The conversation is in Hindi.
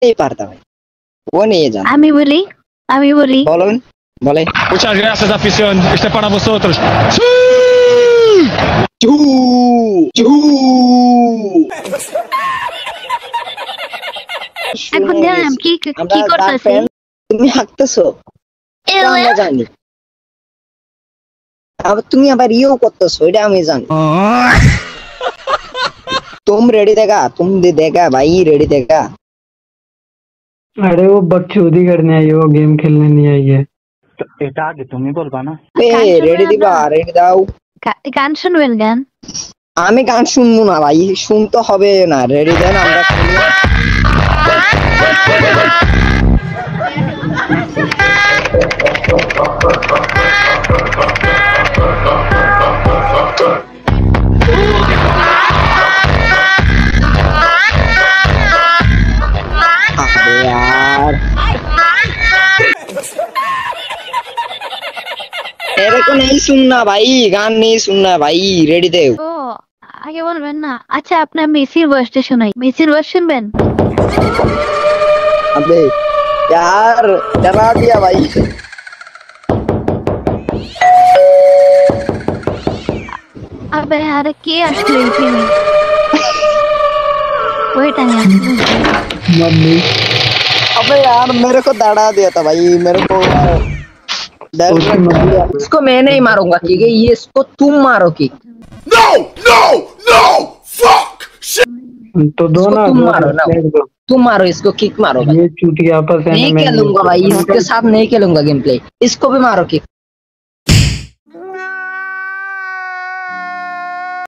नहीं पारता भाई, वो नहीं है जानता। আমি বলি बोलो बोले। Muchas gracias, afición. Este es para vosotros. चू चू এখন জানেন কি কি করতেছি তুমি হাঁকতেছো আমরা জানি, আবার তুমি আবার ইও করতেছো এটা আমি জানি। तुम रेडी देगा, तुम देगा भाई, रेडी देगा। अरे वो बकचोदी करने आई है, वो गेम खेलने नहीं आई है। তো এটা আগে তুমি বলবা না? रेडी दिबा, रेडी दाও। গান শুনবেন? গান আমি গান শুনবো না ভাই, শুনতে হবে না। রেডি দেন, আমরা শুনি। अबे यार तेरे को नहीं सुनना भाई, गान नहीं सुनना भाई, रेडी दे। ও আগে বলবেন না। আচ্ছা আপনার মেসির ভয়েসটা শোনাই, মেসির ভয়েস শুনবেন? अबे यार डरा दिया भाई। আবে আরে কে আসলো এখানে? ওইটা না मम्मी अबे यार मेरे को दड़ा दिया था भाई, मेरे को डर दिया। इसको मैं नहीं मारूंगा, ठीक है? ये इसको तुम मारो की। No, no, no, fuck. तो दो इसको ना, तुम मारो ना, तुम मारो इसको, किक मारो भाई। ये चूतिया आपस में नहीं खेलूंगा भाई, इसके साथ नहीं खेलूंगा गेम प्ले। इसको भी मारो किक।